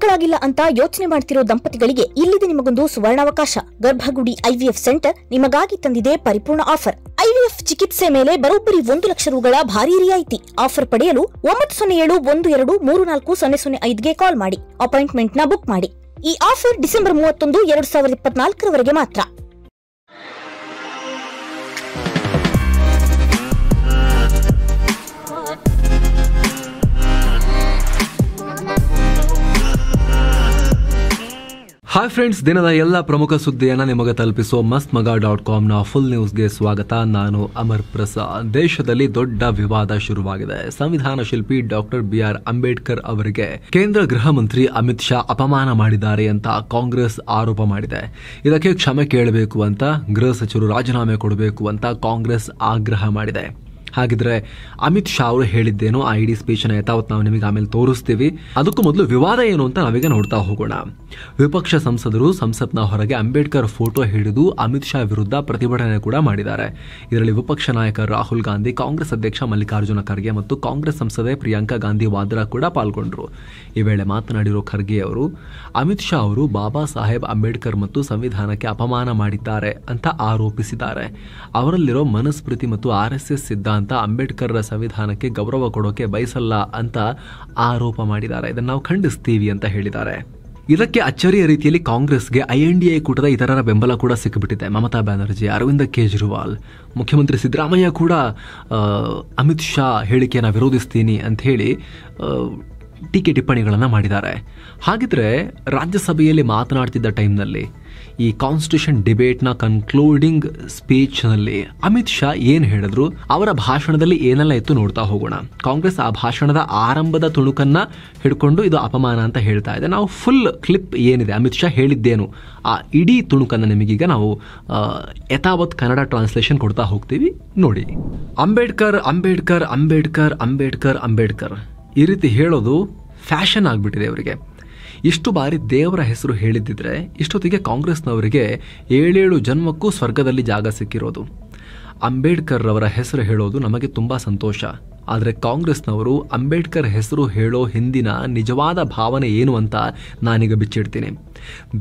ಮಕ್ಕಳಾಗಿಲ್ಲ ಅಂತ ಯೋಚನೆ ಮಾಡ್ತಿರೋ ದಂಪತಿಗಳಿಗೆ ಇಲ್ಲಿದೆ ನಿಮಗೊಂದು ಸುವರ್ಣಾವಕಾಶ. ಗರ್ಭಗುಡಿ ಐವಿಎಫ್ ಸೆಂಟರ್ ನಿಮಗಾಗಿ ತಂದಿದೆ ಪರಿಪೂರ್ಣ ಆಫರ್. ಐವಿಎಫ್ ಚಿಕಿತ್ಸೆ ಮೇಲೆ ಬರೋಬ್ಬರಿ 1 ಲಕ್ಷ ರೂಗಳ ಭಾರಿ ರಿಯಾಯಿತಿ. ಆಫರ್ ಪಡೆಯಲು 907-12-34-005ಗೆ ಕಾಲ್ ಮಾಡಿ ಅಪಾಯಿಂಟ್ಮೆಂಟ್ ನ ಬುಕ್ ಮಾಡಿ. ಈ ಆಫರ್ ಡಿಸೆಂಬರ್ 31, 2024 ಮಾತ್ರ. ಹಾಯ್ ಫ್ರೆಂಡ್ಸ್, ದಿನದ ಎಲ್ಲ ಪ್ರಮುಖ ಸುದ್ದಿಯನ್ನು ನಿಮಗೆ ತಲುಪಿಸುವ mastmaga.com ಫುಲ್ ನ್ಯೂಸ್ಗೆ ಸ್ವಾಗತ. ನಾನು ಅಮರ್ ಪ್ರಸಾದ್. ದೇಶದಲ್ಲಿ ದೊಡ್ಡ ವಿವಾದ ಶುರುವಾಗಿದೆ. ಸಂವಿಧಾನ ಶಿಲ್ಪಿ ಡಾಕ್ಟರ್ BR ಅಂಬೇಡ್ಕರ್ ಅವರಿಗೆ ಕೇಂದ್ರ ಗೃಹ ಮಂತ್ರಿ ಅಮಿತ್ ಶಾ ಅಪಮಾನ ಮಾಡಿದ್ದಾರೆ ಅಂತ ಕಾಂಗ್ರೆಸ್ ಆರೋಪ ಮಾಡಿದೆ. ಇದಕ್ಕೆ ಕ್ಷಮೆ ಕೇಳಬೇಕು ಅಂತ ಗೃಹ ಸಚಿವರು ರಾಜೀನಾಮೆ ಕೊಡಬೇಕು ಅಂತ ಕಾಂಗ್ರೆಸ್ ಆಗ್ರಹ ಮಾಡಿದೆ. ಹಾಗಿದ್ರೆ ಅಮಿತ್ ಶಾ ಅವರು ಹೇಳಿದ್ದೇನು, ಆ ಇಡೀ ಸ್ಪೀಚ್ ನ ಯಥಾವತ್ ನಾವು ನಿಮಗೆ ಆಮೇಲೆ ತೋರಿಸ್ತೀವಿ. ಅದಕ್ಕೂ ಮೊದಲು ವಿವಾದ ಏನು ಅಂತ ನಾವೀಗ ನೋಡ್ತಾ ಹೋಗೋಣ. ವಿಪಕ್ಷ ಸಂಸದರು ಸಂಸತ್ನ ಹೊರಗೆ ಅಂಬೇಡ್ಕರ್ ಫೋಟೋ ಹಿಡಿದು ಅಮಿತ್ ಶಾ ವಿರುದ್ಧ ಪ್ರತಿಭಟನೆ ಕೂಡ ಮಾಡಿದ್ದಾರೆ. ಇದರಲ್ಲಿ ವಿಪಕ್ಷ ನಾಯಕ ರಾಹುಲ್ ಗಾಂಧಿ, ಕಾಂಗ್ರೆಸ್ ಅಧ್ಯಕ್ಷ ಮಲ್ಲಿಕಾರ್ಜುನ ಖರ್ಗೆ ಮತ್ತು ಕಾಂಗ್ರೆಸ್ ಸಂಸದೆ ಪ್ರಿಯಾಂಕಾ ಗಾಂಧಿ ವಾದ್ರಾ ಕೂಡ ಪಾಲ್ಗೊಂಡ್ರು. ಈ ವೇಳೆ ಮಾತನಾಡಿರೋ ಖರ್ಗೆ ಅವರು ಅಮಿತ್ ಶಾ ಅವರು ಬಾಬಾ ಸಾಹೇಬ್ ಅಂಬೇಡ್ಕರ್ ಮತ್ತು ಸಂವಿಧಾನಕ್ಕೆ ಅಪಮಾನ ಮಾಡಿದ್ದಾರೆ ಅಂತ ಆರೋಪಿಸಿದ್ದಾರೆ. ಅವರಲ್ಲಿರೋ ಮನುಸ್ಮೃತಿ ಮತ್ತು RSS ಸಿದ್ಧಾಂತ ಅಂಬೇಡ್ಕರ್ ಸಂವಿಧಾನಕ್ಕೆ ಗೌರವ ಕೊಡೋಕೆ ಬಯಸಲ್ಲ ಅಂತ ಆರೋಪ ಮಾಡಿದ್ದಾರೆ. ಇದನ್ನು ನಾವು ಖಂಡಿಸ್ತೀವಿ ಅಂತ ಹೇಳಿದ್ದಾರೆ. ಇದಕ್ಕೆ ಅಚ್ಚರಿಯ ರೀತಿಯಲ್ಲಿ ಕಾಂಗ್ರೆಸ್ಗೆ INDA ಕೂಟದ ಇತರರ ಬೆಂಬಲ ಕೂಡ ಸಿಕ್ಕಿಬಿಟ್ಟಿದೆ. ಮಮತಾ ಬ್ಯಾನರ್ಜಿ, ಅರವಿಂದ ಕೇಜ್ರಿವಾಲ್, ಮುಖ್ಯಮಂತ್ರಿ ಸಿದ್ದರಾಮಯ್ಯ ಕೂಡ ಅಮಿತ್ ಶಾ ಹೇಳಿಕೆಯನ್ನು ವಿರೋಧಿಸ್ತೀನಿ ಅಂತ ಹೇಳಿ ಟೀಕೆ ಟಿಪ್ಪಣಿಗಳನ್ನು ಮಾಡಿದ್ದಾರೆ. ಹಾಗಿದ್ರೆ ರಾಜ್ಯಸಭೆಯಲ್ಲಿ ಮಾತನಾಡ್ತಿದ್ದ ಟೈಮ್ನಲ್ಲಿ ಈ ಕಾನ್ಸ್ಟಿಟ್ಯೂಷನ್ ಡಿಬೇಟ್ನ ಕನ್ಕ್ಲೂಡಿಂಗ್ ಸ್ಪೀಚ್ನಲ್ಲಿ ಅಮಿತ್ ಶಾ ಏನು ಹೇಳಿದ್ರು, ಅವರ ಭಾಷಣದಲ್ಲಿ ಏನೆಲ್ಲ ಇತ್ತು ನೋಡ್ತಾ ಹೋಗೋಣ. ಕಾಂಗ್ರೆಸ್ ಆ ಭಾಷಣದ ಆರಂಭದ ತುಣುಕನ್ನ ಹಿಡ್ಕೊಂಡು ಇದು ಅಪಮಾನ ಅಂತ ಹೇಳ್ತಾ ಇದೆ. ನಾವು ಫುಲ್ ಕ್ಲಿಪ್ ಏನಿದೆ, ಅಮಿತ್ ಶಾ ಹೇಳಿದ್ದೇನು, ಆ ಇಡೀ ತುಣುಕನ್ನು ನಿಮಗೀಗ ನಾವು ಯಥಾವತ್ ಕನ್ನಡ ಟ್ರಾನ್ಸ್ಲೇಷನ್ ಕೊಡ್ತಾ ಹೋಗ್ತೀವಿ, ನೋಡಿ. ಅಂಬೇಡ್ಕರ್ ಅಂಬೇಡ್ಕರ್ ಅಂಬೇಡ್ಕರ್ ಅಂಬೇಡ್ಕರ್ ಅಂಬೇಡ್ಕರ್ ಈ ರೀತಿ ಹೇಳೋದು ಫ್ಯಾಷನ್ ಆಗಿಬಿಟ್ಟಿದೆ ಅವರಿಗೆ. ಇಷ್ಟು ಬಾರಿ ದೇವರ ಹೆಸರು ಹೇಳಿದ್ದಿದ್ರೆ ಇಷ್ಟೊತ್ತಿಗೆ ಕಾಂಗ್ರೆಸ್ನವರಿಗೆ 7 ಜನ್ಮಕ್ಕೂ ಸ್ವರ್ಗದಲ್ಲಿ ಜಾಗ ಸಿಕ್ಕಿರೋದು. ಅಂಬೇಡ್ಕರ್ ಅವರ ಹೆಸರು ಹೇಳೋದು ನಮಗೆ ತುಂಬ ಸಂತೋಷ. ಆದರೆ ಕಾಂಗ್ರೆಸ್ನವರು ಅಂಬೇಡ್ಕರ್ ಹೆಸರು ಹೇಳೋ ಹಿಂದಿನ ನಿಜವಾದ ಭಾವನೆ ಏನು ಅಂತ ನಾನೀಗ ಬಿಚ್ಚಿಡ್ತೀನಿ.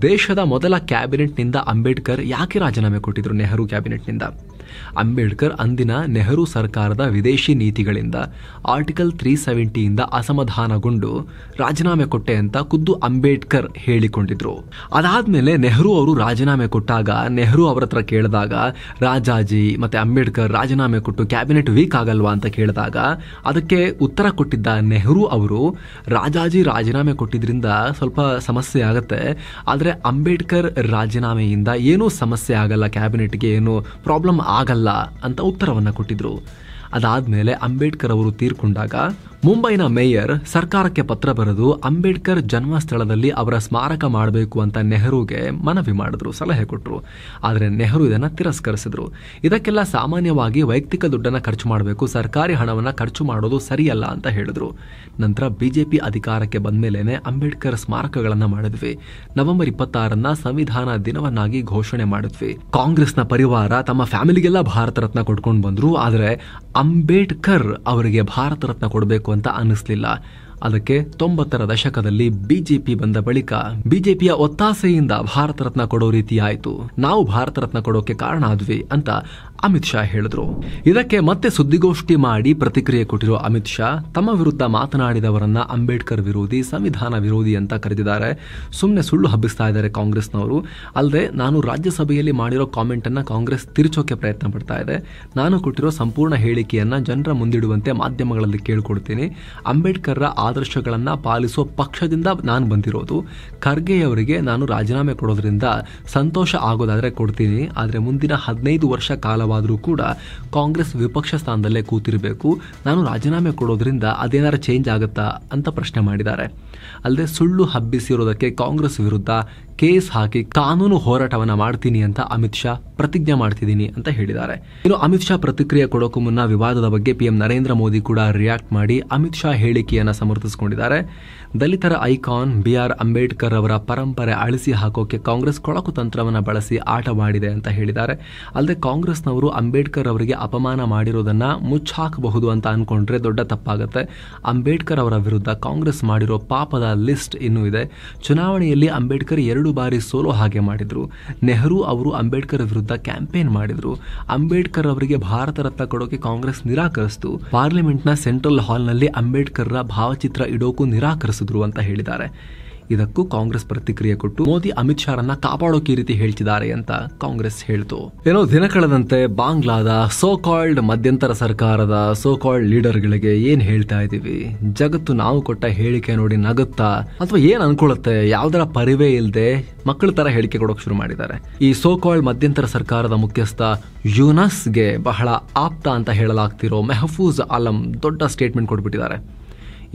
ದೇಶದ ಮೊದಲ ಕ್ಯಾಬಿನೆಟ್ನಿಂದ ಅಂಬೇಡ್ಕರ್ ಯಾಕೆ ರಾಜೀನಾಮೆ ಕೊಟ್ಟಿದ್ರು? ನೆಹರು ಕ್ಯಾಬಿನೆಟ್ನಿಂದ. ಅಂಬೇಡ್ಕರ್ ಅಂದಿನ ನೆಹರು ಸರ್ಕಾರದ ವಿದೇಶಿ ನೀತಿಗಳಿಂದ ಆರ್ಟಿಕಲ್ 370 ಅಸಮಾಧಾನಗೊಂಡು ರಾಜೀನಾಮೆ ಕೊಟ್ಟೆ ಅಂತ ಖುದ್ದು ಅಂಬೇಡ್ಕರ್ ಹೇಳಿಕೊಂಡಿದ್ರು. ಅದಾದ್ಮೇಲೆ ನೆಹರು ಅವರು ರಾಜೀನಾಮೆ ಕೊಟ್ಟಾಗ ನೆಹರು ಅವರ ಹತ್ರ ಕೇಳಿದಾಗ ರಾಜಾಜಿ ಮತ್ತೆ ಅಂಬೇಡ್ಕರ್ ರಾಜೀನಾಮೆ ಕೊಟ್ಟು ಕ್ಯಾಬಿನೆಟ್ ವೀಕ್ ಆಗಲ್ವಾ ಅಂತ ಕೇಳಿದಾಗ ಅದಕ್ಕೆ ಉತ್ತರ ಕೊಟ್ಟಿದ್ದ ನೆಹರು ಅವರು, ರಾಜಾಜಿ ರಾಜೀನಾಮೆ ಕೊಟ್ಟಿದ್ರಿಂದ ಸ್ವಲ್ಪ ಸಮಸ್ಯೆ ಆಗುತ್ತೆ, ಆದರೆ ಅಂಬೇಡ್ಕರ್ ರಾಜೀನಾಮೆಯಿಂದ ಏನೂ ಸಮಸ್ಯೆ ಆಗಲ್ಲ, ಕ್ಯಾಬಿನೆಟ್ಗೆ ಏನು ಪ್ರಾಬ್ಲಮ್ ಆಗಲ್ಲ ಅಂತ ಉತ್ತರವನ್ನು ಕೊಟ್ಟಿದ್ರು. ಅದಾದ್ಮೇಲೆ ಅಂಬೇಡ್ಕರ್ ಅವರು ತೀರ್ಕೊಂಡಾಗ ಮುಂಬೈನ ಮೇಯರ್ ಸರ್ಕಾರಕ್ಕೆ ಪತ್ರ ಬರೆದು ಅಂಬೇಡ್ಕರ್ ಜನ್ಮಸ್ಥಳದಲ್ಲಿ ಅವರ ಸ್ಮಾರಕ ಮಾಡಬೇಕು ಅಂತ ನೆಹರುಗೆ ಮನವಿ ಮಾಡಿದ್ರು, ಸಲಹೆ ಕೊಟ್ಟರು. ಆದರೆ ನೆಹರು ಇದನ್ನು ತಿರಸ್ಕರಿಸಿದ್ರು. ಇದಕ್ಕೆಲ್ಲ ಸಾಮಾನ್ಯವಾಗಿ ವೈಯಕ್ತಿಕ ದುಡ್ಡನ್ನು ಖರ್ಚು ಮಾಡಬೇಕು, ಸರ್ಕಾರಿ ಹಣವನ್ನು ಖರ್ಚು ಮಾಡೋದು ಸರಿಯಲ್ಲ ಅಂತ ಹೇಳಿದ್ರು. ನಂತರ BJP ಅಧಿಕಾರಕ್ಕೆ ಬಂದ್ಮೇಲೆ ಅಂಬೇಡ್ಕರ್ ಸ್ಮಾರಕಗಳನ್ನು ಮಾಡಿದ್ವಿ. ನವೆಂಬರ್ 26 ಸಂವಿಧಾನ ದಿನವನ್ನಾಗಿ ಘೋಷಣೆ ಮಾಡಿದ್ವಿ. ಕಾಂಗ್ರೆಸ್ನ ಪರಿವಾರ ತಮ್ಮ ಫ್ಯಾಮಿಲಿಗೆಲ್ಲ ಭಾರತ ರತ್ನ ಕೊಡ್ಕೊಂಡು ಬಂದ್ರು. ಆದರೆ ಅಂಬೇಡ್ಕರ್ ಅವರಿಗೆ ಭಾರತ ರತ್ನ ಕೊಡಬೇಕು ಅಂತ ಅನ್ನಿಸ್ಲಿಲ್ಲ. ಅದಕ್ಕೆ 90ರ ದಶಕದಲ್ಲಿ BJP ಬಂದ ಬಳಿಕ BJPಯ ಒತ್ತಾಸೆಯಿಂದ ಭಾರತ ರತ್ನ ಕೊಡೋ ರೀತಿ ಆಯಿತು. ನಾವು ಭಾರತ ರತ್ನ ಕೊಡೋಕೆ ಕಾರಣ ಆದ್ವಿ ಅಂತ ಅಮಿತ್ ಶಾ ಹೇಳಿದ್ರು. ಇದಕ್ಕೆ ಮತ್ತೆ ಸುದ್ದಿಗೋಷ್ಠಿ ಮಾಡಿ ಪ್ರತಿಕ್ರಿಯೆ ಕೊಟ್ಟಿರೋ ಅಮಿತ್ ಶಾ ತಮ್ಮ ವಿರುದ್ಧ ಮಾತನಾಡಿದವರನ್ನ ಅಂಬೇಡ್ಕರ್ ವಿರೋಧಿ, ಸಂವಿಧಾನ ವಿರೋಧಿ ಅಂತ ಕರೆದಿದ್ದಾರೆ. ಸುಮ್ಮನೆ ಸುಳ್ಳು ಹಬ್ಬಿಸ್ತಾ ಇದ್ದಾರೆ ಕಾಂಗ್ರೆಸ್ನವರು. ಅಲ್ಲದೆ ನಾನು ರಾಜ್ಯಸಭೆಯಲ್ಲಿ ಮಾಡಿರೋ ಕಾಮೆಂಟ್ ಅನ್ನ ಕಾಂಗ್ರೆಸ್ ತಿರುಚೋಕೆ ಪ್ರಯತ್ನ ಪಡ್ತಾ ಇದೆ. ನಾನು ಕೊಟ್ಟಿರೋ ಸಂಪೂರ್ಣ ಹೇಳಿಕೆಯನ್ನ ಜನರ ಮುಂದಿಡುವಂತೆ ಮಾಧ್ಯಮಗಳಲ್ಲಿ ಕೇಳ್ಕೊಡ್ತೀನಿ. ಅಂಬೇಡ್ಕರ್ ಆದರ್ಶಗಳನ್ನ ಪಾಲಿಸುವ ಪಕ್ಷದಿಂದ ನಾನು ಬಂದಿರೋದು. ಖರ್ಗೆಯವರಿಗೆ ನಾನು ರಾಜೀನಾಮೆ ಕೊಡೋದ್ರಿಂದ ಸಂತೋಷ ಆಗೋದಾದ್ರೆ ಕೊಡ್ತೀನಿ, ಆದರೆ ಮುಂದಿನ 15 ವರ್ಷ ಕಾಲವಾದರೂ ಕೂಡ ಕಾಂಗ್ರೆಸ್ ವಿಪಕ್ಷ ಸ್ಥಾನದಲ್ಲೇ ಕೂತಿರಬೇಕು. ನಾನು ರಾಜೀನಾಮೆ ಕೊಡೋದ್ರಿಂದ ಅದೇನಾರು ಚೇಂಜ್ ಆಗುತ್ತಾ ಅಂತ ಪ್ರಶ್ನೆ ಮಾಡಿದ್ದಾರೆ. ಅಲ್ಲದೆ ಸುಳ್ಳು ಹಬ್ಬಿಸಿರೋದಕ್ಕೆ ಕಾಂಗ್ರೆಸ್ ವಿರುದ್ಧ ಕೇಸ್ ಹಾಕಿ ಕಾನೂನು ಹೋರಾಟವನ್ನ ಮಾಡ್ತೀನಿ ಅಂತ ಅಮಿತ್ ಶಾ ಪ್ರತಿಜ್ಞೆ ಮಾಡ್ತಿದ್ದೀನಿ ಅಂತ ಹೇಳಿದ್ದಾರೆ. ಇನ್ನು ಅಮಿತ್ ಶಾ ಪ್ರತಿಕ್ರಿಯೆ ಕೊಡೋಕು ಮುನ್ನ ವಿವಾದದ ಬಗ್ಗೆ ಪಿಎಂ ನರೇಂದ್ರ ಮೋದಿ ಕೂಡ ರಿಯಾಕ್ಟ್ ಮಾಡಿ ಅಮಿತ್ ಶಾ ಹೇಳಿಕೆಯನ್ನ ಸಮರ್ಥಿಸಿಕೊಂಡಿದ್ದಾರೆ. ದಲಿತರ ಐಕಾನ್ BR ಅಂಬೇಡ್ಕರ್ ಅವರ ಪರಂಪರೆ ಅಳಿಸಿ ಹಾಕೋಕೆ ಕಾಂಗ್ರೆಸ್ ಕೊಳಕು ತಂತ್ರವನ್ನ ಬಳಸಿ ಆಟವಾಡಿದೆ ಅಂತ ಹೇಳಿದ್ದಾರೆ. ಅಲ್ಲದೆ ಕಾಂಗ್ರೆಸ್ನವರು ಅಂಬೇಡ್ಕರ್ ಅವರಿಗೆ ಅಪಮಾನ ಮಾಡಿರೋದನ್ನ ಮುಚ್ಚಾಕಬಹುದು ಅಂತ ಅನ್ಕೊಂಡ್ರೆ ದೊಡ್ಡ ತಪ್ಪಾಗುತ್ತೆ. ಅಂಬೇಡ್ಕರ್ ಅವರ ವಿರುದ್ಧ ಕಾಂಗ್ರೆಸ್ ಮಾಡಿರೋ ಪಾಪದ ಲಿಸ್ಟ್ ಇನ್ನೂ ಇದೆ. ಚುನಾವಣೆಯಲ್ಲಿ ಅಂಬೇಡ್ಕರ್ 2 ಬಾರಿ ಸೋಲೋ ಹಾಗೆ ಮಾಡಿದ್ರು. ನೆಹರು ಅವರು ಅಂಬೇಡ್ಕರ್ ವಿರುದ್ಧ ಕ್ಯಾಂಪೇನ್ ಮಾಡಿದ್ರು. ಅಂಬೇಡ್ಕರ್ ಅವರಿಗೆ ಭಾರತ ರತ್ನ ಕೊಡೋಕೆ ಕಾಂಗ್ರೆಸ್ ನಿರಾಕರಿಸಿತು. ಪಾರ್ಲಿಮೆಂಟ್ನ ಸೆಂಟ್ರಲ್ ಹಾಲ್ನಲ್ಲಿ ಅಂಬೇಡ್ಕರ್ರ ಭಾವಚಿತ್ರ ಇಡೋಕು ನಿರಾಕರಿಸಿದ್ರು ಅಂತ ಹೇಳಿದ್ದಾರೆ. ಇದಕ್ಕೂ ಕಾಂಗ್ರೆಸ್ ಪ್ರತಿಕ್ರಿಯೆ ಕೊಟ್ಟು ಮೋದಿ ಅಮಿತ್ ಶಾರನ್ನ ಕಾಪಾಡೋಕೆ ಈ ರೀತಿ ಹೇಳ್ತಿದ್ದಾರೆ ಅಂತ ಕಾಂಗ್ರೆಸ್ ಹೇಳ್ತು. ಏನೋ ದಿನ ಕಳೆದಂತೆ ಬಾಂಗ್ಲಾದ ಸೋ ಕಾಲ್ಡ್ ಮಧ್ಯಂತರ ಸರ್ಕಾರದ ಸೋ ಕಾಲ್ಡ್ ಲೀಡರ್ಗಳಿಗೆ ಏನ್ ಹೇಳ್ತಾ ಇದೀವಿ, ಜಗತ್ತು ನಾವು ಕೊಟ್ಟ ಹೇಳಿಕೆ ನೋಡಿ ನಗುತ್ತಾ ಅಥವಾ ಏನ್ ಅನ್ಕೊಳ್ಳುತ್ತೆ, ಯಾವ್ದರ ಪರಿವೇ ಇಲ್ಲದೆ ಮಕ್ಕಳ ತರ ಹೇಳಿಕೆ ಕೊಡೋಕೆ ಶುರು ಮಾಡಿದ್ದಾರೆ. ಈ ಸೋ ಕಾಲ್ಡ್ ಮಧ್ಯಂತರ ಸರ್ಕಾರದ ಮುಖ್ಯಸ್ಥ ಯೂನಸ್ಗೆ ಬಹಳ ಆಪ್ತ ಅಂತ ಹೇಳಲಾಗ್ತಿರೋ ಮೆಹಫೂಜ್ ಆಲಂ ದೊಡ್ಡ ಸ್ಟೇಟ್ಮೆಂಟ್ ಕೊಟ್ಬಿಟ್ಟಿದ್ದಾರೆ.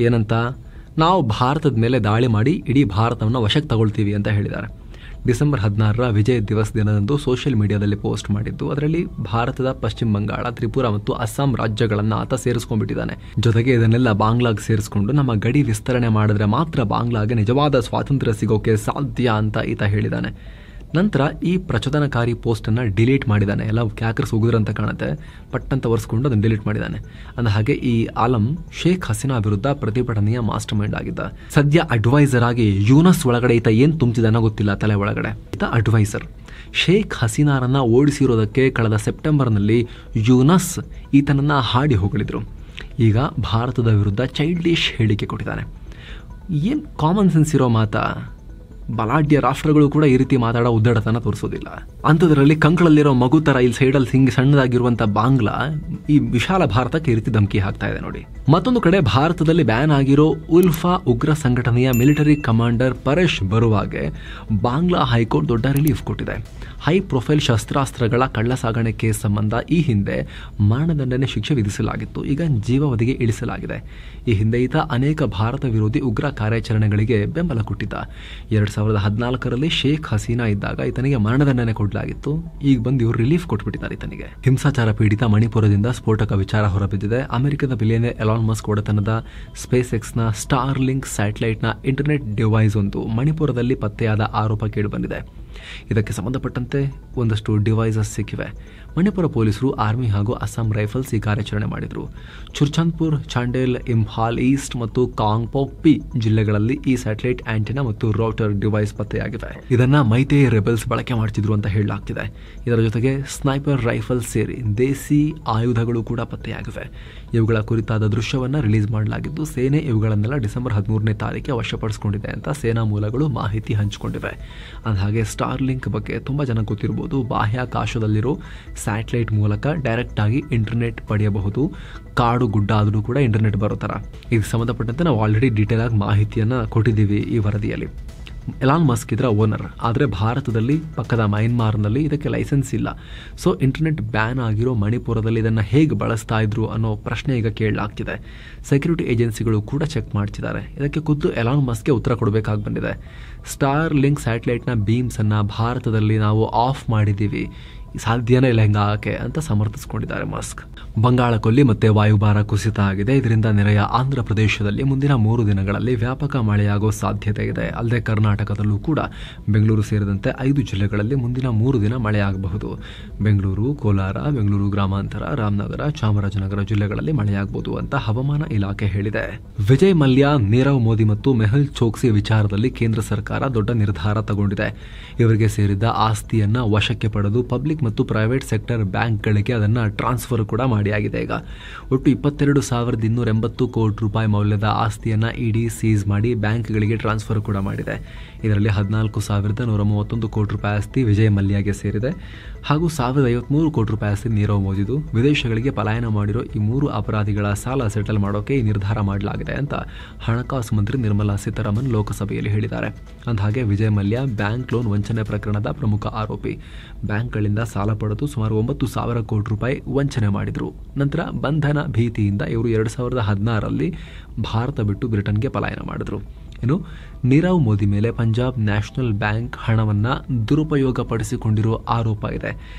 ಏನಂತ, ನಾವು ಭಾರತದ ಮೇಲೆ ದಾಳಿ ಮಾಡಿ ಇಡೀ ಭಾರತವನ್ನು ವಶಕ್ಕೆ ತಗೊಳ್ತೀವಿ ಅಂತ ಹೇಳಿದ್ದಾರೆ. ಡಿಸೆಂಬರ್ 16ರ ವಿಜಯ್ ದಿವಸ್ ದಿನದಂದು ಸೋಷಿಯಲ್ ಮೀಡಿಯಾದಲ್ಲಿ ಪೋಸ್ಟ್ ಮಾಡಿದ್ದು. ಅದರಲ್ಲಿ ಭಾರತದ ಪಶ್ಚಿಮ ಬಂಗಾಳ, ತ್ರಿಪುರಾ ಮತ್ತು ಅಸ್ಸಾಂ ರಾಜ್ಯಗಳನ್ನ ಆತ ಸೇರಿಸ್ಕೊಂಡ್ಬಿಟ್ಟಿದ್ದಾನೆ. ಜೊತೆಗೆ ಇದನ್ನೆಲ್ಲ ಬಾಂಗ್ಲಾಗೆ ಸೇರಿಸ್ಕೊಂಡು ನಮ್ಮ ಗಡಿ ವಿಸ್ತರಣೆ ಮಾಡಿದ್ರೆ ಮಾತ್ರ ಬಾಂಗ್ಲಾಗೆ ನಿಜವಾದ ಸ್ವಾತಂತ್ರ್ಯ ಸಿಗೋಕೆ ಸಾಧ್ಯ ಅಂತ ಈತ ಹೇಳಿದ್ದಾನೆ. ನಂತರ ಈ ಪ್ರಚೋದನಕಾರಿ ಪೋಸ್ಟ್ ಅನ್ನ ಡಿಲೀಟ್ ಮಾಡಿದ್ದಾನೆ. ಎಲ್ಲ ಕ್ಯಾಕರ್ಸ್ ಉಗಿದ್ರಂತ ಕಾಣುತ್ತೆ, ಪಟ್ಟಂತ ಒರೆಸ್ಕೊಂಡು ಅದನ್ನು ಡಿಲೀಟ್ ಮಾಡಿದ್ದಾನೆ. ಅಂದ ಹಾಗೆ ಈ ಆಲಂ ಶೇಖ್ ಹಸೀನಾ ವಿರುದ್ಧ ಪ್ರತಿಭಟನೆಯ ಮಾಸ್ಟರ್ ಮೈಂಡ್ ಆಗಿದ್ದ. ಸದ್ಯ ಅಡ್ವೈಸರ್ ಆಗಿ ಯೂನಸ್ ಒಳಗಡೆ ಈತ ಏನ್ ತುಂಬಿದಾನೋ ಗೊತ್ತಿಲ್ಲ ತಲೆ ಒಳಗಡೆ. ಈತ ಅಡ್ವೈಸರ್. ಶೇಖ್ ಹಸೀನಾರನ್ನ ಓಡಿಸಿರೋದಕ್ಕೆ ಕಳೆದ ಸೆಪ್ಟೆಂಬರ್ನಲ್ಲಿ ಯೂನಸ್ ಈತನನ್ನ ಹಾಡಿ ಹೊಗಳಿದ್ರು. ಈಗ ಭಾರತದ ವಿರುದ್ಧ ಚೈಲ್ಡಿಶ್ ಹೇಳಿಕೆ ಕೊಟ್ಟಿದ್ದಾನೆ. ಏನ್ ಕಾಮನ್ ಸೆನ್ಸ್ ಇರೋ ಮಾತಾ? ಬಲಾಢ್ಯ ರಾಷ್ಟ್ರಗಳು ಕೂಡ ಈ ರೀತಿ ಮಾತಾಡೋ ಉದ್ದಡತನ ತೋರಿಸೋದಿಲ್ಲ. ಅಂಥದ್ರಲ್ಲಿ ಕಂಕಳಲ್ಲಿರೋ ಮಗು ತರ ಇಲ್ಲಿ ಸೈಡಲ್ಲಿ ಹಿಂಗೆ ಸಣ್ಣದಾಗಿರುವಂತ ಬಾಂಗ್ಲಾ ಈ ವಿಶಾಲ ಭಾರತಕ್ಕೆ ಈ ರೀತಿ ಧಮಕಿ ಹಾಕ್ತಾ ಇದೆ ನೋಡಿ. ಮತ್ತೊಂದು ಕಡೆ ಭಾರತದಲ್ಲಿ ಬ್ಯಾನ್ ಆಗಿರೋ ಉಲ್ಫಾ ಉಗ್ರ ಸಂಘಟನೆಯ ಮಿಲಿಟರಿ ಕಮಾಂಡರ್ ಪರೇಶ್ ಬರುವಾಗೆ ಬಾಂಗ್ಲಾ ಹೈಕೋರ್ಟ್ ದೊಡ್ಡ ರಿಲೀಫ್ ಕೊಟ್ಟಿದೆ. ಹೈ ಪ್ರೊಫೈಲ್ ಶಸ್ತ್ರಾಸ್ತ್ರಗಳ ಕಳ್ಳಸಾಗಣೆ ಕೇಸ್ ಸಂಬಂಧ ಈ ಹಿಂದೆ ಮರಣದಂಡನೆ ಶಿಕ್ಷೆ ವಿಧಿಸಲಾಗಿತ್ತು. ಈಗ ಜೀವಾವಧಿಗೆ ಇಳಿಸಲಾಗಿದೆ. ಈ ಹಿಂದೆ ಈತ ಅನೇಕ ಭಾರತ ವಿರೋಧಿ ಉಗ್ರ ಕಾರ್ಯಾಚರಣೆಗಳಿಗೆ ಬೆಂಬಲ ಕೊಟ್ಟಿದ್ದ. 2014ರಲ್ಲಿ ಶೇಖ್ ಹಸೀನಾ ಇದ್ದಾಗ ಈತನಿಗೆ ಮರಣದಂಡನೆ ಕೊಡಲಾಗಿತ್ತು. ಈಗ ಬಂದು ಇವರು ರಿಲೀಫ್ ಕೊಟ್ಬಿಟ್ಟಿದ್ದಾರೆ ಈತನಿಗೆ. ಹಿಂಸಾಚಾರ ಪೀಡಿತ ಮಣಿಪುರದಿಂದ ಸ್ಫೋಟಕ ವಿಚಾರ ಹೊರಬಿದ್ದಿದೆ. ಅಮೆರಿಕದ ಬಿಲಿಯನೇರ್ ಎಲಾನ್ ಮಸ್ಕ್ ಒಡೆತನದ ಸ್ಪೇಸ್ ಎಕ್ಸ್ನ ಸ್ಟಾರ್ಲಿಂಕ್ ಸ್ಯಾಟಲೈಟ್ನ ಇಂಟರ್ನೆಟ್ ಡಿವೈಸ್ ಒಂದು ಮಣಿಪುರದಲ್ಲಿ ಪತ್ತೆಯಾದ ಆರೋಪ ಕೇಳಿಬಂದಿದೆ. ಇದಕ್ಕೆ ಸಂಬಂಧಪಟ್ಟಂತೆ ಒಂದಷ್ಟು ಡಿವೈಸಸ್ ಸಿಕ್ಕಿವೆ. ಮಣಿಪುರ ಪೊಲೀಸರು, ಆರ್ಮಿ ಹಾಗೂ ಅಸ್ಸಾಂ ರೈಫಲ್ಸ್ ಈ ಕಾರ್ಯಾಚರಣೆ ಮಾಡಿದ್ರು. ಚುರ್ಚಂದ್ಪುರ್, ಚಾಂಡೇಲ್, ಇಂಫಾಲ್ ಈಸ್ಟ್ ಮತ್ತು ಕಾಂಗ್ಪೋಕ್ಪಿ ಜಿಲ್ಲೆಗಳಲ್ಲಿ ಈ ಸ್ಯಾಟಲೈಟ್ ಆಂಟೆನಾ ಮತ್ತು ರೌಟರ್ ಡಿವೈಸ್ ಪತ್ತೆಯಾಗಿವೆ. ಇದನ್ನ ಮೈತೇ ರೆಬೆಲ್ಸ್ ಬಳಕೆ ಮಾಡ್ತಿದ್ರು ಅಂತ ಹೇಳಲಾಗ್ತಿದೆ. ಇದರ ಜೊತೆಗೆ ಸ್ನೈಪರ್ ರೈಫಲ್ ಸೇರಿ ದೇಸಿ ಆಯುಧಗಳು ಕೂಡ ಪತ್ತೆಯಾಗಿವೆ. ಇವುಗಳ ಕುರಿತಾದ ದೃಶ್ಯವನ್ನ ರಿಲೀಸ್ ಮಾಡಲಾಗಿದ್ದು, ಸೇನೆ ಇವುಗಳನ್ನೆಲ್ಲ ಡಿಸೆಂಬರ್ 13ನೇ ತಾರೀಕಿಗೆ ವಶಪಡಿಸಿಕೊಂಡಿದೆ ಅಂತ ಸೇನಾ ಮೂಲಗಳು ಮಾಹಿತಿ ಹಂಚಿಕೊಂಡಿವೆ. ಅಂದಹಾಗೆ ಸ್ಟಾರ್ಲಿಂಕ್ ಬಗ್ಗೆ ತುಂಬಾ ಜನ ಗೊತ್ತಿರಬಹುದು. ಬಾಹ್ಯಾಕಾಶದಲ್ಲಿರೋ ಸ್ಯಾಟಲೈಟ್ ಮೂಲಕ ಡೈರೆಕ್ಟ್ ಆಗಿ ಇಂಟರ್ನೆಟ್ ಪಡೆಯಬಹುದು. ಕಾಡು ಗುಡ್ಡ ಆದರೂ ಕೂಡ ಇಂಟರ್ನೆಟ್ ಬರೋ ಥರ. ಇದಕ್ಕೆ ಸಂಬಂಧಪಟ್ಟಂತೆ ನಾವು ಆಲ್ರೆಡಿ ಡೀಟೇಲ್ ಆಗಿ ಮಾಹಿತಿಯನ್ನು ಕೊಟ್ಟಿದ್ದೀವಿ ಈ ವರದಿಯಲ್ಲಿ. ಎಲಾನ್ ಮಸ್ಕ್ ಇದರ ಓನರ್. ಆದರೆ ಭಾರತದಲ್ಲಿ ಪಕ್ಕದ ಮಯನ್ಮಾರ್ನಲ್ಲಿ ಇದಕ್ಕೆ ಲೈಸೆನ್ಸ್ ಇಲ್ಲ. ಸೊ ಇಂಟರ್ನೆಟ್ ಬ್ಯಾನ್ ಆಗಿರೋ ಮಣಿಪುರದಲ್ಲಿ ಇದನ್ನು ಹೇಗೆ ಬಳಸ್ತಾ ಇದ್ರು ಅನ್ನೋ ಪ್ರಶ್ನೆ ಈಗ ಕೇಳಲಾಗ್ತಿದೆ. ಸೆಕ್ಯೂರಿಟಿ ಏಜೆನ್ಸಿಗಳು ಕೂಡ ಚೆಕ್ ಮಾಡ್ತಿದ್ದಾರೆ. ಇದಕ್ಕೆ ಖುದ್ದು ಎಲಾನ್ ಮಸ್ಕ್ಗೆ ಉತ್ತರ ಕೊಡಬೇಕಾಗಿ ಬಂದಿದೆ. ಸ್ಟಾರ್ ಲಿಂಕ್ ಸ್ಯಾಟಲೈಟ್ನ ಬೀಮ್ಸನ್ನು ಭಾರತದಲ್ಲಿ ನಾವು ಆಫ್ ಮಾಡಿದ್ದೀವಿ, ಸಾಧ್ಯನೇ ಇಲ್ಲ ಹೆಂಗಾಕೆ ಅಂತ ಸಮರ್ಥಿಸಿಕೊಂಡಿದ್ದಾರೆ ಮಸ್ಕ್. ಬಂಗಾಳ ಕೊಲ್ಲಿ ಮತ್ತೆ ವಾಯುಭಾರ ಕುಸಿತ ಆಗಿದೆ. ಇದರಿಂದ ನೆರೆಯ ಆಂಧ್ರ ಪ್ರದೇಶದಲ್ಲಿ ಮುಂದಿನ 3 ದಿನಗಳಲ್ಲಿ ವ್ಯಾಪಕ ಮಳೆಯಾಗೋ ಸಾಧ್ಯತೆ ಇದೆ. ಅಲ್ಲದೆ ಕರ್ನಾಟಕದಲ್ಲೂ ಕೂಡ ಬೆಂಗಳೂರು ಸೇರಿದಂತೆ 5 ಜಿಲ್ಲೆಗಳಲ್ಲಿ ಮುಂದಿನ 3 ದಿನ ಮಳೆಯಾಗಬಹುದು. ಬೆಂಗಳೂರು, ಕೋಲಾರ, ಬೆಂಗಳೂರು ಗ್ರಾಮಾಂತರ, ರಾಮನಗರ, ಚಾಮರಾಜನಗರ ಜಿಲ್ಲೆಗಳಲ್ಲಿ ಮಳೆಯಾಗಬಹುದು ಅಂತ ಹವಾಮಾನ ಇಲಾಖೆ ಹೇಳಿದೆ. ವಿಜಯ್ ಮಲ್ಯ, ನೀರವ್ ಮೋದಿ ಮತ್ತು ಮೆಹುಲ್ ಚೋಕ್ಸಿ ವಿಚಾರದಲ್ಲಿ ಕೇಂದ್ರ ಸರ್ಕಾರ ದೊಡ್ಡ ನಿರ್ಧಾರ ತಗೊಂಡಿದೆ. ಇವರಿಗೆ ಸೇರಿದ ಆಸ್ತಿಯನ್ನ ವಶಕ್ಕೆ ಪಡೆದು ಪಬ್ಲಿಕ್ ಮತ್ತು ಪ್ರೈವೇಟ್ ಸೆಕ್ಟರ್ ಬ್ಯಾಂಕ್ಗಳಿಗೆ ಅದನ್ನು ಟ್ರಾನ್ಸ್ಫರ್ ಕೂಡ ಮಾಡಿಯಾಗಿದೆ. ಈಗ ಒಟ್ಟು 22,280 ಕೋಟಿ ರೂಪಾಯಿ ಮೌಲ್ಯದ ಆಸ್ತಿಯನ್ನು ಇಡಿ ಸೀಸ್ ಮಾಡಿ ಬ್ಯಾಂಕ್ಗಳಿಗೆ ಟ್ರಾನ್ಸ್ಫರ್ ಕೂಡ ಮಾಡಿದೆ. ಇದರಲ್ಲಿ 14,131 ಕೋಟಿ ರೂಪಾಯಿ ಆಸ್ತಿ ವಿಜಯ್ ಮಲ್ಯಗೆ ಸೇರಿದೆ ಹಾಗೂ 1,053 ಕೋಟಿ ರೂಪಾಯಿ ಆಸ್ತಿ ನೀರವ್ ಮೋದಿದು. ವಿದೇಶಗಳಿಗೆ ಪಲಾಯನ ಮಾಡಿರೋ ಈ 3 ಅಪರಾಧಿಗಳ ಸಾಲ ಸೆಟಲ್ ಮಾಡೋಕೆ ಈ ನಿರ್ಧಾರ ಮಾಡಲಾಗಿದೆ ಅಂತ ಹಣಕಾಸು ಮಂತ್ರಿ ನಿರ್ಮಲಾ ಸೀತಾರಾಮನ್ ಲೋಕಸಭೆಯಲ್ಲಿ ಹೇಳಿದ್ದಾರೆ. ಅಂದಹಾಗೆ ವಿಜಯ್ ಮಲ್ಯ ಬ್ಯಾಂಕ್ ಲೋನ್ ವಂಚನೆ ಪ್ರಕರಣದ ಪ್ರಮುಖ ಆರೋಪಿ. ಬ್ಯಾಂಕ್ಗಳಿಂದ ಸಾಲ ಪಡೆದು ಸುಮಾರು 9,000 ಕೋಟಿ ರೂಪಾಯಿ ವಂಚನೆ ಮಾಡಿದ್ರು. ನಂತರ ಬಂಧನ ಭೀತಿಯಿಂದ ಇವರು 2016ರಲ್ಲಿ ಭಾರತ ಬಿಟ್ಟು ಬ್ರಿಟನ್ಗೆ ಪಲಾಯನ ಮಾಡಿದ್ರು. ಇನ್ನು ನೀರವ್ ಮೋದಿ ಮೇಲೆ ಪಂಜಾಬ್ ನ್ಯಾಷನಲ್ ಬ್ಯಾಂಕ್ ಹಣವನ್ನು ದುರುಪಯೋಗಪಡಿಸಿಕೊಂಡಿರೋ ಆರೋಪ ಇದೆ.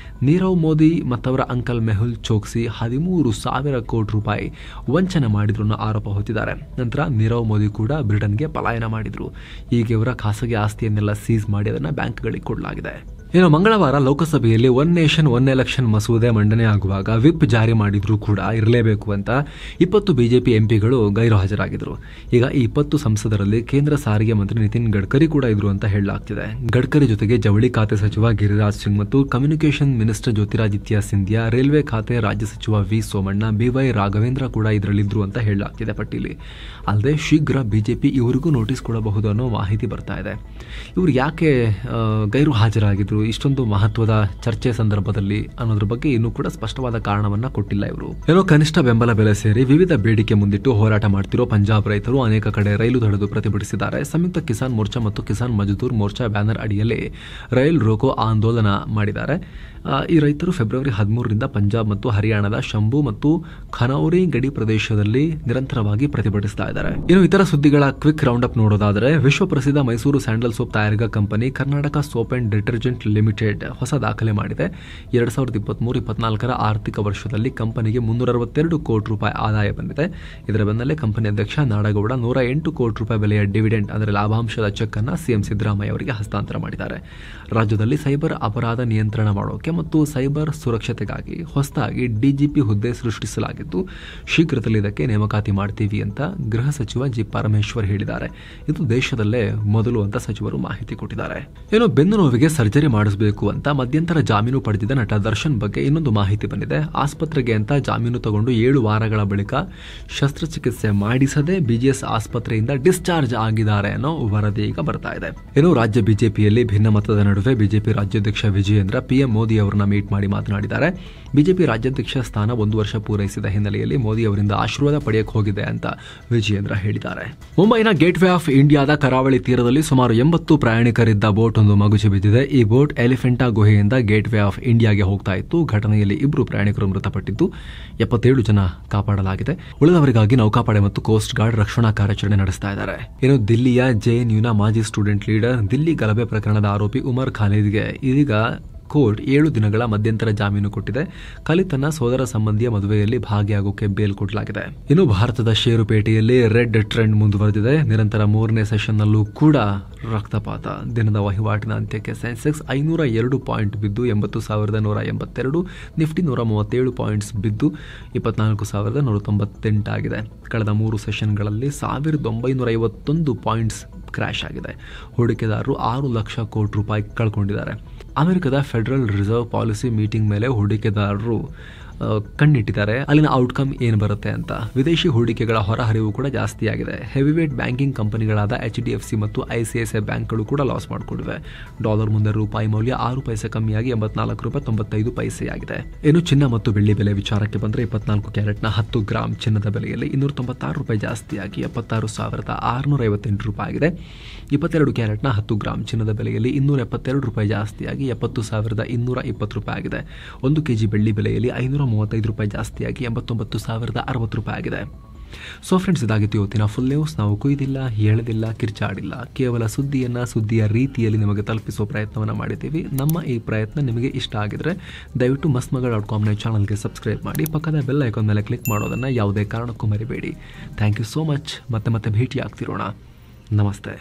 ನೀರವ್ ಮೋದಿ ಮತ್ತವರ ಅಂಕಲ್ ಮೆಹುಲ್ ಚೋಕ್ಸಿ 13,000 ಕೋಟಿ ರೂಪಾಯಿ ವಂಚನೆ ಮಾಡಿದ್ರು ಅನ್ನೋ ಆರೋಪ ಹೊತ್ತಿದ್ದಾರೆ. ನಂತರ ನೀರವ್ ಮೋದಿ ಕೂಡ ಬ್ರಿಟನ್ಗೆ ಪಲಾಯನ ಮಾಡಿದ್ರು. ಈಗ ಇವರ ಖಾಸಗಿ ಆಸ್ತಿಯನ್ನೆಲ್ಲ ಸೀಸ್ ಮಾಡಿ ಅದನ್ನು ಬ್ಯಾಂಕ್ಗಳಿಗೆ ಕೊಡಲಾಗಿದೆ. ಇನ್ನು ಮಂಗಳವಾರ ಲೋಕಸಭೆಯಲ್ಲಿ ಒನ್ ನೇಷನ್ ಒನ್ ಎಲೆಕ್ಷನ್ ಮಸೂದೆ ಮಂಡನೆ ಆಗುವಾಗ ವಿಪ್ ಜಾರಿ ಮಾಡಿದ್ರೂ ಕೂಡ ಇರಲೇಬೇಕು ಅಂತ 20 ಬಿಜೆಪಿ ಎಂಪಿಗಳು ಗೈರು ಹಾಜರಾಗಿದ್ರು. ಈಗ ಈ 20 ಸಂಸದರಲ್ಲಿ ಕೇಂದ್ರ ಸಾರಿಗೆ ಮಂತ್ರಿ ನಿತಿನ್ ಗಡ್ಕರಿ ಕೂಡ ಇದ್ರು ಅಂತ ಹೇಳಲಾಗ್ತಿದೆ. ಗಡ್ಕರಿ ಜೊತೆಗೆ ಜವಳಿ ಖಾತೆ ಸಚಿವ ಗಿರಿರಾಜ್ ಸಿಂಗ್ ಮತ್ತು communication minister Jyotiraditya Scindia, railway ಖಾತೆ ರಾಜ್ಯ ಸಚಿವ ವಿ ಸೋಮಣ್ಣ, BY ರಾಘವೇಂದ್ರ ಕೂಡ ಇದರಲ್ಲಿದ್ರು ಅಂತ ಹೇಳಲಾಗ್ತಿದೆ ಪಟ್ಟಿಲಿ. ಅಲ್ಲದೆ ಶೀಘ್ರ ಬಿಜೆಪಿ ಇವರಿಗೂ ನೋಟಿಸ್ ಕೊಡಬಹುದು ಅನ್ನೋ ಮಾಹಿತಿ ಬರ್ತಾ ಇದೆ. ಇವರು ಯಾಕೆ ಗೈರು ಹಾಜರಾಗಿದ್ರು ಇಷ್ಟೊಂದು ಮಹತ್ವದ ಚರ್ಚೆ ಸಂದರ್ಭದಲ್ಲಿ ಅನ್ನೋದ್ರ ಬಗ್ಗೆ ಇನ್ನೂ ಕೂಡ ಸ್ಪಷ್ಟವಾದ ಕಾರಣವನ್ನ ಕೊಟ್ಟಿಲ್ಲ. ಇವರು ಏನೋ ಕನಿಷ್ಠ ಬೆಂಬಲ ಬೆಲೆ ಸೇರಿ ವಿವಿಧ ಬೇಡಿಕೆ ಮುಂದಿಟ್ಟು ಹೋರಾಟ ಮಾಡ್ತಿರೋ ಪಂಜಾಬ್ ರೈತರು ಅನೇಕ ಕಡೆ ರೈಲು ತಡೆದು ಪ್ರತಿಭಟಿಸಿದ್ದಾರೆ. ಸಂಯುಕ್ತ ಕಿಸಾನ್ ಮೋರ್ಚಾ ಮತ್ತು ಕಿಸಾನ್ ಮಜ್ದೂರ್ ಮೋರ್ಚಾ ಬ್ಯಾನರ್ ಅಡಿಯಲ್ಲಿ ರೈಲ್ ರೋಕೋ ಆಂದೋಲನ ಮಾಡಿದ್ದಾರೆ. ಈ ರೈತರು ಫೆಬ್ರವರಿ 13ರಿಂದ ಪಂಜಾಬ್ ಮತ್ತು ಹರಿಯಾಣದ ಶಂಭು ಮತ್ತು ಖನೌರಿ ಗಡಿ ಪ್ರದೇಶದಲ್ಲಿ ನಿರಂತರವಾಗಿ ಪ್ರತಿಭಟಿಸ್ತಾ ಇದ್ದಾರೆ. ಇನ್ನು ಇತರ ಸುದ್ದಿಗಳ ಕ್ವಿಕ್ ರೌಂಡ್ ಅಪ್ ನೋಡೋದಾದ್ರೆ, ವಿಶ್ವ ಪ್ರಸಿದ್ಧ ಮೈಸೂರು ಸ್ಯಾಂಡಲ್ ಸೋಪ್ ತಯಾರಿಕಾ company Karnataka soap and detergent limited ಹೊಸ ದಾಖಲೆ ಮಾಡಿದೆ. 2023-24 ಆರ್ಥಿಕ ವರ್ಷದಲ್ಲಿ ಕಂಪನಿಗೆ 362 ಕೋಟಿ ರೂಪಾಯಿ ಆದಾಯ ಬಂದಿದೆ. ಇದರ ಬೆನ್ನಲ್ಲೇ ಕಂಪನಿ ಅಧ್ಯಕ್ಷ ನಾಡಗೌಡ 108 ಕೋಟಿ ರೂಪಾಯಿ ಬೆಲೆಯ ಡಿವಿಡೆಂಡ್ ಅಂದರೆ ಲಾಭಾಂಶದ ಚೆಕ್ ಅನ್ನು ಸಿಎಂ ಸಿದ್ದರಾಮಯ್ಯ ಅವರಿಗೆ ಹಸ್ತಾಂತರ ಮಾಡಿದ್ದಾರೆ. ರಾಜ್ಯದಲ್ಲಿ ಸೈಬರ್ ಅಪರಾಧ ನಿಯಂತ್ರಣ ಮಾಡೋಕೆ ಮತ್ತು ಸೈಬರ್ ಸುರಕ್ಷತೆಗಾಗಿ ಹೊಸದಾಗಿ ಡಿಜಿಪಿ ಹುದ್ದೆ ಸೃಷ್ಟಿಸಲಾಗಿದ್ದು ಶೀಘ್ರದಲ್ಲಿ ಇದಕ್ಕೆ ನೇಮಕಾತಿ ಮಾಡ್ತೀವಿ ಅಂತ ಗೃಹ ಸಚಿವ ಜಿ ಪರಮೇಶ್ವರ್ ಹೇಳಿದ್ದಾರೆ. ಇದು ದೇಶದಲ್ಲೇ ಮೊದಲು ಅಂತ ಸಚಿವರು ಮಾಹಿತಿ ಕೊಟ್ಟಿದ್ದಾರೆ. ಏನು ಬೆನ್ನು ನೋವಿಗೆ ಸರ್ಜರಿ ಮಾಡಿಸಬೇಕು ಅಂತ ಮಧ್ಯಂತರ ಜಾಮೀನು ಪಡೆದಿದ್ದ ನಟ ದರ್ಶನ್ ಬಗ್ಗೆ ಇನ್ನೊಂದು ಮಾಹಿತಿ ಬಂದಿದೆ. ಆಸ್ಪತ್ರೆಗೆ ಅಂತ ಜಾಮೀನು ತಗೊಂಡು 7 ವಾರಗಳ ಬಳಿಕ ಶಸ್ತ್ರಚಿಕಿತ್ಸೆ ಮಾಡಿಸದೆ BGS ಆಸ್ಪತ್ರೆಯಿಂದ ಡಿಸ್ಚಾರ್ಜ್ ಆಗಿದ್ದಾರೆ ಅನ್ನೋ ವರದಿ ಈಗ ಬರ್ತಾ ಇದೆ. ಏನು ರಾಜ್ಯ ಬಿಜೆಪಿಯಲ್ಲಿ ಭಿನ್ನಮತದ ನಡುವೆ ಬಿಜೆಪಿ ರಾಜ್ಯಾಧ್ಯಕ್ಷ ವಿಜಯೇಂದ್ರ PM ಮೋದಿ ಅವರನ್ನ ಮೀಟ್ ಮಾಡಿ ಮಾತನಾಡಿದ್ದಾರೆ. ಬಿಜೆಪಿ ರಾಜ್ಯಾಧ್ಯಕ್ಷ ಸ್ಥಾನ 1 ವರ್ಷ ಪೂರೈಸಿದ ಹಿನ್ನೆಲೆಯಲ್ಲಿ ಮೋದಿ ಅವರಿಂದ ಆಶೀರ್ವಾದ ಪಡೆಯಕ್ಕೆ ಹೋಗಿದೆ ಅಂತ ವಿಜಯೇಂದ್ರ ಹೇಳಿದ್ದಾರೆ. ಮುಂಬೈನ ಗೇಟ್ ವೇ ಆಫ್ ಇಂಡಿಯಾದ ಕರಾವಳಿ ತೀರದಲ್ಲಿ ಸುಮಾರು 80 ಪ್ರಯಾಣಿಕರಿದ್ದ ಬೋಟ್ ಒಂದು ಮಗುಚಿ ಬಿದ್ದಿದೆ. ಈ ಬೋಟ್ ಎಲಿಫೆಂಟಾ ಗುಹೆಯಿಂದ ಗೇಟ್ ವೇ ಆಫ್ ಇಂಡಿಯಾಗೆ ಹೋಗ್ತಾ ಇತ್ತು. ಘಟನೆಯಲ್ಲಿ 2 ಪ್ರಯಾಣಿಕರು ಮೃತಪಟ್ಟಿದ್ದು 77 ಜನ ಕಾಪಾಡಲಾಗಿದೆ. ಉಳಿದವರಿಗಾಗಿ ನೌಕಾಪಡೆ ಮತ್ತು ಕೋಸ್ಟ್ ಗಾರ್ಡ್ ರಕ್ಷಣಾ ಕಾರ್ಯಾಚರಣೆ ನಡೆಸ್ತಾ ಇದ್ದಾರೆ. ಇನ್ನು ದಿಲ್ಲಿಯ JNUನ ಮಾಜಿ ಸ್ಟೂಡೆಂಟ್ ಲೀಡರ್, ದಿಲ್ಲಿ ಗಲಭೆ ಪ್ರಕರಣದ ಆರೋಪಿ ಉಮರ್ ಖಾಲಿದ್ಗೆ ಇದೀಗ ಕೋರ್ಟ್ 7 ದಿನಗಳ ಮಧ್ಯಂತರ ಜಾಮೀನು ಕೊಟ್ಟಿದೆ. ಖಾಲಿದ್ ತನ್ನ ಸೋದರ ಸಂಬಂಧಿಯ ಮದುವೆಯಲ್ಲಿ ಭಾಗಿಯಾಗೋಕೆ ಬೇಲ್ ಕೊಡಲಾಗಿದೆ. ಇನ್ನು ಭಾರತದ ಷೇರುಪೇಟೆಯಲ್ಲಿ ರೆಡ್ ಟ್ರೆಂಡ್ ಮುಂದುವರೆದಿದೆ. ನಿರಂತರ 3ನೇ ಸೆಷನ್ನಲ್ಲೂ ಕೂಡ ರಕ್ತಪಾತ. ದಿನದ ವಹಿವಾಟಿನ ಅಂತ್ಯಕ್ಕೆ ಸೆನ್ಸೆಕ್ಸ್ 502 ಪಾಯಿಂಟ್ ಬಿದ್ದು 80,182, ನಿಫ್ಟಿ 137 ಪಾಯಿಂಟ್ಸ್ ಬಿದ್ದು 24,198 ಆಗಿದೆ. ಕಳೆದ 3 ಸೆಷನ್ಗಳಲ್ಲಿ 1,951 ಪಾಯಿಂಟ್ಸ್ ಕ್ರ್ಯಾಶ್ ಆಗಿದೆ. ಹೂಡಿಕೆದಾರರು 6 ಲಕ್ಷ ಕೋಟಿ ರೂಪಾಯಿ ಕಳ್ಕೊಂಡಿದ್ದಾರೆ. ಅಮೆರಿಕದ ಫೆಡರಲ್ ರಿಸರ್ವ್ ಪಾಲಿಸಿ ಮೀಟಿಂಗ್ ಮೇಲೆ ಹೂಡಿಕೆದಾರರು ಕಣ್ಣಿಟ್ಟಿದ್ದಾರೆ. ಅಲ್ಲಿನ ಔಟ್ಕಮ್ ಏನು ಬರುತ್ತೆ ಅಂತ. ವಿದೇಶಿ ಹೂಡಿಕೆಗಳ ಹೊರಹರಿವು ಕೂಡ ಜಾಸ್ತಿ ಆಗಿದೆ. ಹೆವಿವೇಟ್ ಬ್ಯಾಂಕಿಂಗ್ ಕಂಪನಿಗಳಾದ HDFC ಮತ್ತು ICICI ಬ್ಯಾಂಕ್ಗಳು ಕೂಡ ಲಾಸ್ ಮಾಡಿಕೊಂಡಿವೆ. ಡಾಲರ್ ಮುಂದೆ ರೂಪಾಯಿ ಮೌಲ್ಯ 6 ಪೈಸೆ ಕಮ್ಮಿಯಾಗಿ 84 ರೂಪಾಯಿ 95 ಪೈಸೆ ಆಗಿದೆ. ಇನ್ನು ಚಿನ್ನ ಮತ್ತು ಬೆಳ್ಳಿ ಬೆಲೆ ವಿಚಾರಕ್ಕೆ ಬಂದರೆ 24 ಕ್ಯಾರೆಟ್ನ 10 ಗ್ರಾಂ ಚಿನ್ನದ ಬೆಲೆಯಲ್ಲಿ 296 ರೂಪಾಯಿ ಜಾಸ್ತಿಯಾಗಿ 76,658 ರೂಪಾಯಿ ಆಗಿದೆ. 22 ಕ್ಯಾರೆಟ್ನ 10 ಗ್ರಾಂ ಚಿನ್ನದ ಬೆಲೆಯಲ್ಲಿ 272 ರೂಪಾಯಿ ಜಾಸ್ತಿಯಾಗಿ 70,220 ರೂಪಾಯಿ ಆಗಿದೆ. 1 ಕೆಜಿ ಬೆಳ್ಳಿ ಬೆಲೆಯಲ್ಲಿ 535 ರೂಪಾಯಿ ಜಾಸ್ತಿಯಾಗಿ 89,060 ರೂಪಾಯಿ ಆಗಿದೆ. ಸೊ ಫ್ರೆಂಡ್ಸ್, ಇದಾಗಿತ್ತು ಇವತ್ತಿನ ಫುಲ್ ನ್ಯೂಸ್. ನಾವು ಕುಯ್ದಿಲ್ಲ, ಹೇಳದಿಲ್ಲ, ಕಿರ್ಚಾಡಿಲ್ಲ, ಕೇವಲ ಸುದ್ದಿಯ ರೀತಿಯಲ್ಲಿ ನಿಮಗೆ ತಲುಪಿಸುವ ಪ್ರಯತ್ನವನ್ನು ಮಾಡಿದ್ದೀವಿ. ನಮ್ಮ ಈ ಪ್ರಯತ್ನ ನಿಮಗೆ ಇಷ್ಟ ಆಗಿದ್ರೆ ದಯವಿಟ್ಟು mastmaga.comನ ಚಾನಲ್ಗೆ ಸಬ್ಸ್ಕ್ರೈಬ್ ಮಾಡಿ, ಪಕ್ಕದ ಬೆಲ್ ಐಕಾನ್ ಮೇಲೆ ಕ್ಲಿಕ್ ಮಾಡೋದನ್ನು ಯಾವುದೇ ಕಾರಣಕ್ಕೂ ಮರಿಬೇಡಿ. Thank you so much. ಮತ್ತೆ ಭೇಟಿ ಆಗ್ತಿರೋಣ. ನಮಸ್ತೆ.